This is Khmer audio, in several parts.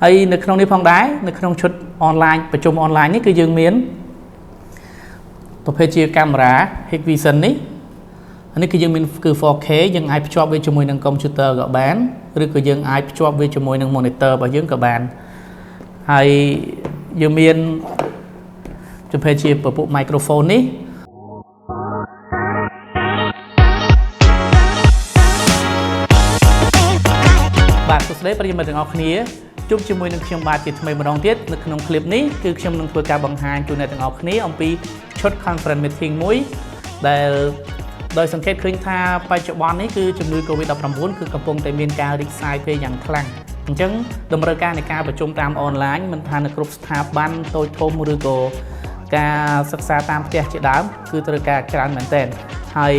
ហើយនៅក្នុងនេះផងដែរនៅក្នុងឈុត online ប្រជុំ online នេះគឺយើងមានប្រភេទជាកាមេរ៉ា Hikvision នេះនេះគឺយើងមានគឺ 4K យើងអាចភ្ជាប់វាជាមួយនឹង computer ក៏បានឬក៏យើងអាចភ្ជាប់វាជាមួយនឹង monitor របស់យើងក៏បានហើយយើងមានប្រភេទជាពពុះ microphone នេះបាទសួស្តីប្រិយមិត្តទាំងអស់គ្នាជួបជាមួយនឹងខ្ញុំបាទជាថ្មីម្ដងទៀតនៅក្នុង clip នេះគឺខ្ញុំនឹងធ្វើការបង្ហាញជូនអ្នកទាំងអស់គ្នាអំពីឈុត conference meeting មួយដែលដោយសង្កេតឃើញថាបច្ចុប្បន្ននេះគឺជំងឺ COVID-19 គឺកំពុងតែមានការរីកសាយភាយយ៉ាងខ្លាំងអញ្ចឹងតម្រូវការនៃការប្រជុំតាម online មិនថានៅគ្រប់ស្ថាប័នតូចធំឬក៏ការសិក្សាតាមផ្ទះជាដើមគឺត្រូវការច្រើនមែនទែនហើយ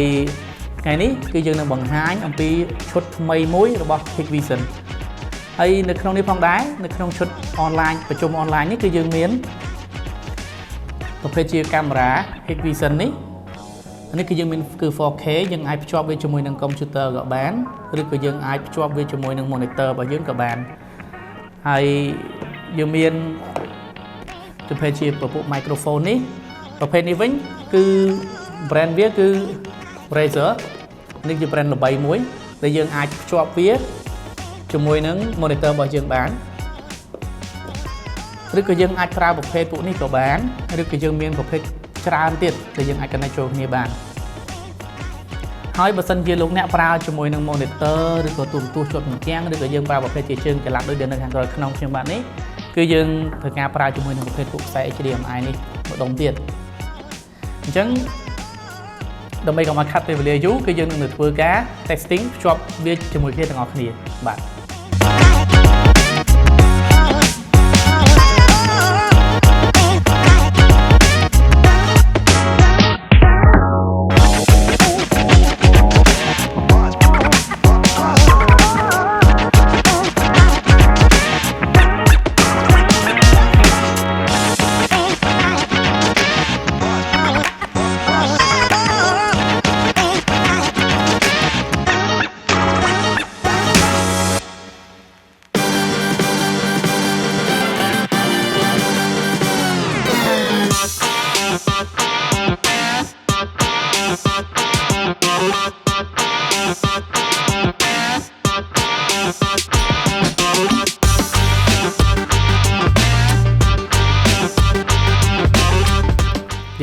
ថ្ងៃនេះគឺយើងនឹងបង្ហាញអំពីឈុតថ្មីមួយរបស់ Hikvision ហើយនៅក្នុងនេះផងដែរនៅក្នុងឈុត online ប្រជុំ online នេះគឺយើងមានប្រភេទជាកាមេរ៉ា Hikvision នេះគឺយើងមានគឺ 4K យើងអាចភ្ជាប់វាជាមួយនឹង computer ក៏បានឬក៏យើងអាចភ្ជាប់វាជាមួយនឹង monitor របស់យើងក៏បានហើយយើងមានប្រភេទជាពពុះ microphone នេះប្រភេទនេះវិញគឺ brand វាគឺ Razer នេះជា brand ល្បីមួយដែលយើងអាចភ្ជាប់វាជាមួយនឹង monitor របស់យើងបានឬក៏យើងអាចប្រើប្រភេទពួកនេះក៏បានឬក៏យើងមានប្រភេទច្រើនទៀតដែលយើងអាច connect ចូលគ្នាបានហើយបើសិនជាលោកអ្នកប្រើជាមួយនឹង monitor ឬក៏ទូរទស្សន៍ជាប់ជញ្ជាំងឬក៏យើងប្រើប្រភេទជាជើងចល័តដូចនៅខាងក្រោយក្នុងខ្ញុំបាទនេះគឺយើងធ្វើការប្រើជាមួយនឹងប្រភេទពួកខ្សែ HDMI នេះម្ដងទៀតអញ្ចឹងដើម្បីកុំឲ្យខាត់ពេលវេលាយូរគឺយើងនឹងធ្វើការ testing ភ្ជាប់វាជាមួយគ្នាទាំងអស់គ្នាបាទ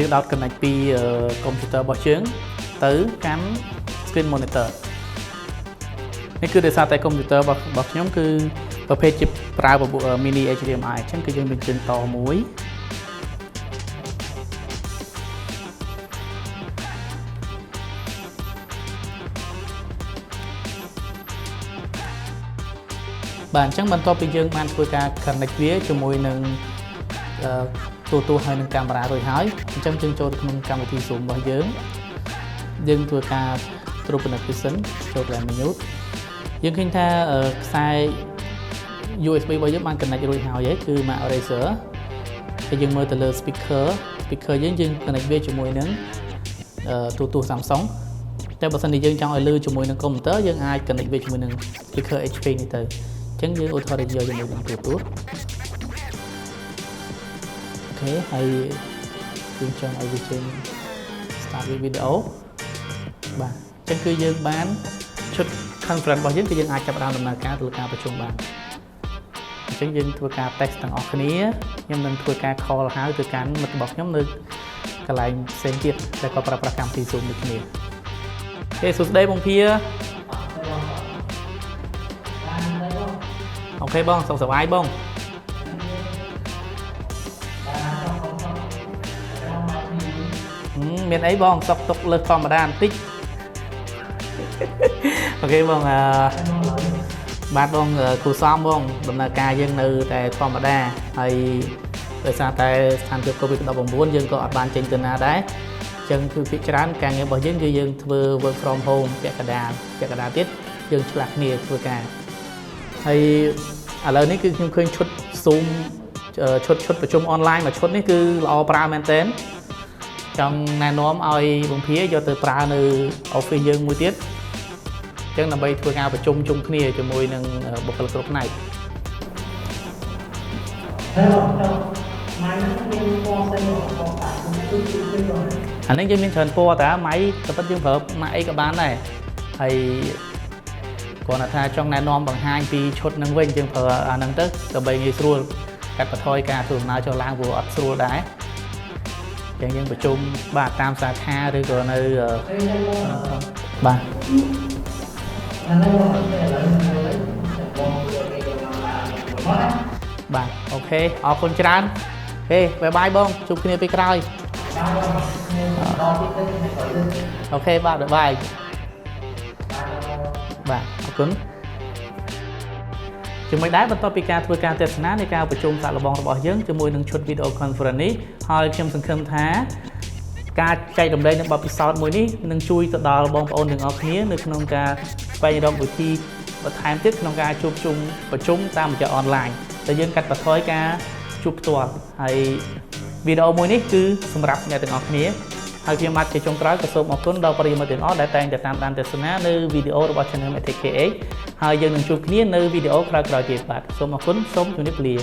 យើងដោត connect ពី computer របស់យើងទៅកាន់ screen monitor នេះគឺដោយសារតែ computer របស់ខ្ញុំគឺប្រភេទជាប្រើពពុះ mini HDMI អញ្ចឹងគឺយើងមានជើងតមួយបាទអញ្ចឹងបន្ទាប់ពីយើងបានធ្វើការ connect វាជាមួយនឹងទូរទស្សន៍ហើយនឹងកាមេរ៉ារួចហើយអញ្ចឹងយើងចូលទៅក្នុងកម្មវិធី Zoom របស់យើងធ្វើការត្រួតពិនិត្យ Vision ចូលទៅ menu យើងឃើញថាខ្សែ USB របស់យើងបាន connect រួចហើយគឺ Mac Razer ហើយយើងមើលទៅលើ speaker យើង connect វាជាមួយនឹងទូរទស្សន៍ Samsung តែបើសិនជាយើងចង់ឲ្យលឺជាមួយនឹង computer យើងអាច connect វាជាមួយនឹង speaker HP នេះទៅអញ្ចឹងយើងឧទាហរណ៍យកជាមួយនឹងទូរទស្សន៍ហើយយើងចង់ឲ្យវាចេញ start video បាទអញ្ចឹងគឺយើងបានឈុត conference របស់យើងគឺយើងអាចចាប់ផ្ដើមដំណើរការទៅលើការប្រជុំបានអញ្ចឹងយើងធ្វើការ test ទាំងអស់គ្នាខ្ញុំនឹងធ្វើការ call ហៅទៅកាន់មិត្តរបស់ខ្ញុំនៅកន្លែងផ្សេងទៀតដែលក៏ប្រើប្រាស់កម្មវិធី Zoom ដូចគ្នាសួស្តីបងភាអូខេបងសុខសប្បាយបងមានអីបងសុកទុកលើសធម្មតាបន្តិចអូខេបងបាទបងគូសំបងដំណើរការយើងនៅតែធម្មតាហើយដោយសារតែស្ថានភាព COVID-19 យើងក៏អត់បានចេញទៅណាដែរអញ្ចឹងគឺភាគច្រើនការងាររបស់យើងគឺយើងធ្វើ work from home ពាក់កណ្ដាលទៀតយើងឆ្លាស់គ្នាធ្វើការហើយឥឡូវនេះគឺខ្ញុំឃើញឈុត Zoom ឈុតប្រជុំ online មួយឈុតនេះគឺល្អប្រើមែនទែនចង់ណែនាំឲ្យបងភាយកទៅប្រើនៅ office យើងមួយទៀតអញ្ចឹងដើម្បីធ្វើការប្រជុំជុំគ្នាជាមួយនឹងបុគ្គលិកគ្រប់ផ្នែក អ anh ấy chơi miếng trần po tá máy tập tất dương phở máy các bạn này hay còn là tha trong này non bằng 2 pi chốt nâng vinh dương phở nâng tức tập bày nghề sưu cách và thôi ca thường nói cho lang vừa ập sưu đáy chẳng những của chung bà tam xa kha rồi còn nơi bà bà ok ở con trán ok bye bye bông chụp kia bị cày ok bà bye bye bà cứng chúng mình đáបន្តពីការធ្វើការទេសនានៃការប្រជុំសាកល្បងរបស់យើងជាមួយនឹងឈុត video conference នេះហើយខ្ញុំសង្ឃឹមថាការចែករំលែកនៅបទពិសោធន៍មួយនេះនឹងជួយទៅដល់បងប្អូនទាំងអស់គ្នានៅក្នុងការស្វែងរកវិធីបន្ថែមទៀតក្នុងការជួបជុំប្រជុំតាមរយៈ online ដែលយើងកាត់បន្ថយការជួបផ្ទាល់ហើយវីដេអូមួយនេះគឺសម្រាប់អ្នកទាំងអស់គ្នាហើយខ្ញុំបាទជាចុងក្រោយក៏សូមអរគុណដល់ប្រិយមិត្តទាំងអស់ដែលតែងតែតាមដានទស្សនានៅវីដេអូរបស់ Channel MyTech KH ហើយយើងនឹងជួបគ្នានៅវីដេអូក្រោយៗទៀតបាទសូមអរគុណសូមជម្រាបលា